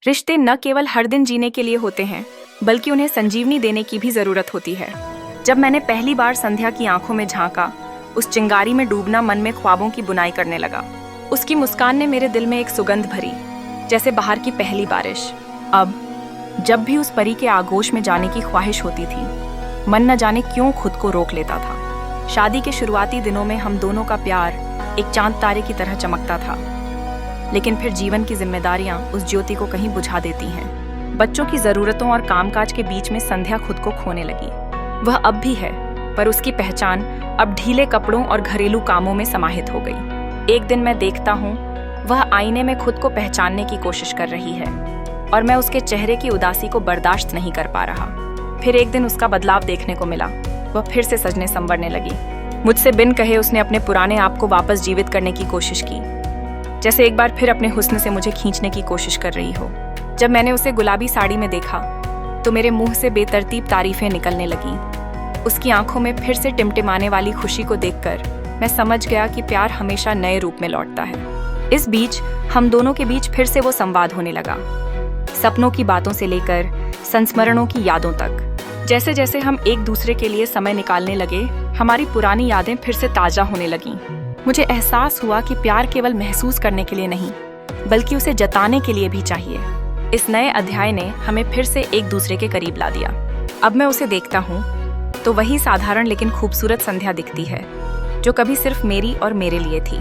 रिश्ते न केवल हर दिन जीने के लिए होते हैं, बल्कि उन्हें संजीवनी देने की भी जरूरत होती है। जब मैंने पहली बार संध्या की आंखों में झांका, उस चिंगारी में डूबना मन में ख्वाबों की बुनाई करने लगा। उसकी मुस्कान ने मेरे दिल में एक सुगंध भरी, जैसे बाहर की पहली बारिश। अब जब भी उस परी के आगोश में जाने की ख्वाहिश होती थी, मन न जाने क्यों खुद को रोक लेता था। शादी के शुरुआती दिनों में हम दोनों का प्यार एक चांद तारे की तरह चमकता था, लेकिन फिर जीवन की जिम्मेदारियां उस ज्योति को कहीं बुझा देती हैं। बच्चों की जरूरतों और कामकाज के बीच में संध्या खुद को खोने लगी। वह अब भी है, पर उसकी पहचान अब ढीले कपड़ों और घरेलू कामों में समाहित हो गई। एक दिन मैं देखता हूँ, वह आईने में खुद को पहचानने की कोशिश कर रही है और मैं उसके चेहरे की उदासी को बर्दाश्त नहीं कर पा रहा। फिर एक दिन उसका बदलाव देखने को मिला। वह फिर से सजने संवरने लगी। मुझसे बिन कहे उसने अपने पुराने आप को वापस जीवित करने की कोशिश की, जैसे एक बार फिर अपने हुस्न से मुझे खींचने की कोशिश कर रही हो। जब मैंने उसे गुलाबी साड़ी में देखा तो मेरे मुंह से बेतरतीब तारीफें निकलने लगीं। उसकी आंखों में फिर से टिमटिमाने वाली खुशी को देखकर मैं समझ गया कि प्यार हमेशा नए रूप में लौटता है। इस बीच हम दोनों के बीच फिर से वो संवाद होने लगा, सपनों की बातों से लेकर संस्मरणों की यादों तक। जैसे जैसे हम एक दूसरे के लिए समय निकालने लगे, हमारी पुरानी यादें फिर से ताजा होने लगीं। मुझे एहसास हुआ कि प्यार केवल महसूस करने के लिए नहीं, बल्कि उसे जताने के लिए भी चाहिए। इस नए अध्याय ने हमें फिर से एक दूसरे के करीब ला दिया। अब मैं उसे देखता हूँ तो वही साधारण लेकिन खूबसूरत संध्या दिखती है, जो कभी सिर्फ मेरी और मेरे लिए थी।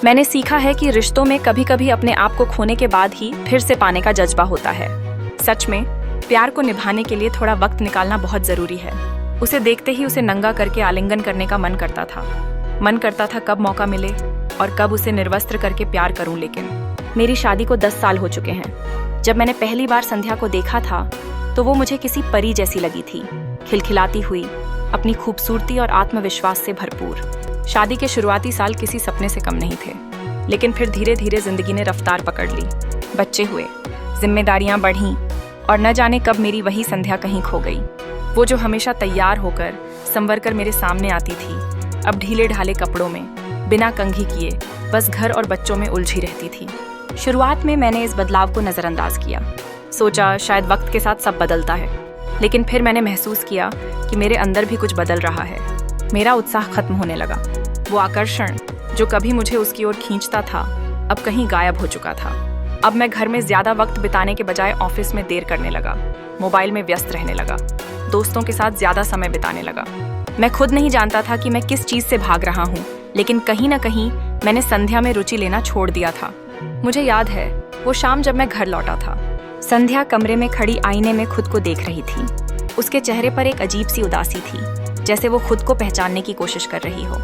मैंने सीखा है कि रिश्तों में कभी कभी अपने आप को खोने के बाद ही फिर से पाने का जज्बा होता है। सच में प्यार को निभाने के लिए थोड़ा वक्त निकालना बहुत जरूरी है। उसे देखते ही उसे नंगा करके आलिंगन करने का मन करता था कब मौका मिले और कब उसे निर्वस्त्र करके प्यार करूं। लेकिन मेरी शादी को 10 साल हो चुके हैं। जब मैंने पहली बार संध्या को देखा था तो वो मुझे किसी परी जैसी लगी थी, खिलखिलाती हुई, अपनी खूबसूरती और आत्मविश्वास से भरपूर। शादी के शुरुआती साल किसी सपने से कम नहीं थे, लेकिन फिर धीरे धीरे जिंदगी ने रफ्तार पकड़ ली। बच्चे हुए, जिम्मेदारियां बढ़ीं और न जाने कब मेरी वही संध्या कहीं खो गई। वो जो हमेशा तैयार होकर संवर कर मेरे सामने आती थी, अब ढीले ढाले कपड़ों में, बिना कंघी किए, बस घर और बच्चों में उलझी रहती थी। शुरुआत में मैंने इस बदलाव को नज़रअंदाज किया, सोचा शायद वक्त के साथ सब बदलता है। लेकिन फिर मैंने महसूस किया कि मेरे अंदर भी कुछ बदल रहा है। मेरा उत्साह खत्म होने लगा। वो आकर्षण जो कभी मुझे उसकी ओर खींचता था, अब कहीं गायब हो चुका था। अब मैं घर में ज्यादा वक्त बिताने के बजाय ऑफिस में देर करने लगा, मोबाइल में व्यस्त रहने लगा, दोस्तों के साथ ज्यादा समय बिताने लगा। मैं खुद नहीं जानता था कि मैं किस चीज से भाग रहा हूँ, लेकिन कहीं ना कहीं मैंने संध्या में रुचि लेना छोड़ दिया था। मुझे याद है वो शाम जब मैं घर लौटा था। संध्या कमरे में खड़ी आईने में खुद को देख रही थी। उसके चेहरे पर एक अजीब सी उदासी थी, जैसे वो खुद को पहचानने की कोशिश कर रही हो।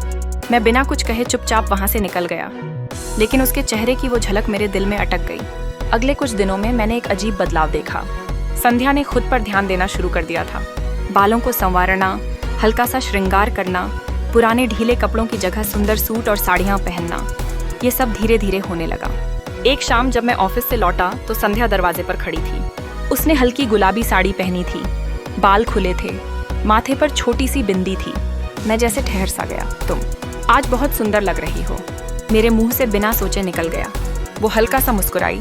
मैं बिना कुछ कहे चुपचाप वहां से निकल गया, लेकिन उसके चेहरे की वो झलक मेरे दिल में अटक गई। अगले कुछ दिनों में मैंने एक अजीब बदलाव देखा। संध्या ने खुद पर ध्यान देना शुरू कर दिया था। बालों को संवारना, हल्का सा श्रृंगार करना, पुराने ढीले कपड़ों की जगह सुंदर सूट और साड़ियाँ पहनना, ये सब धीरे धीरे होने लगा। एक शाम जब मैं ऑफिस से लौटा तो संध्या दरवाजे पर खड़ी थी। उसने हल्की गुलाबी साड़ी पहनी थी, बाल खुले थे, माथे पर छोटी सी बिंदी थी। मैं जैसे ठहर सा गया। तुम आज बहुत सुंदर लग रही हो, मेरे मुंह से बिना सोचे निकल गया। वो हल्का सा मुस्कुराई,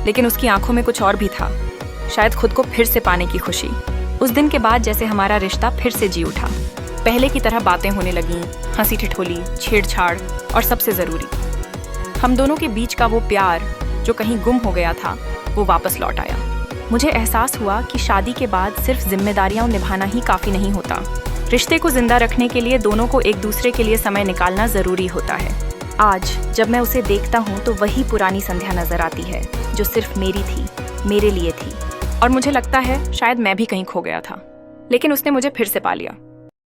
लेकिन उसकी आंखों में कुछ और भी था, शायद खुद को फिर से पाने की खुशी। उस दिन के बाद जैसे हमारा रिश्ता फिर से जी उठा। पहले की तरह बातें होने लगीं, हंसी ठिठोली, छेड़छाड़ और सबसे ज़रूरी, हम दोनों के बीच का वो प्यार जो कहीं गुम हो गया था, वो वापस लौट आया। मुझे एहसास हुआ कि शादी के बाद सिर्फ जिम्मेदारियां निभाना ही काफ़ी नहीं होता। रिश्ते को जिंदा रखने के लिए दोनों को एक दूसरे के लिए समय निकालना ज़रूरी होता है। आज जब मैं उसे देखता हूँ तो वही पुरानी संध्या नज़र आती है, जो सिर्फ मेरी थी, मेरे लिए थी। और मुझे लगता है शायद मैं भी कहीं खो गया था, लेकिन उसने मुझे फिर से पा लिया।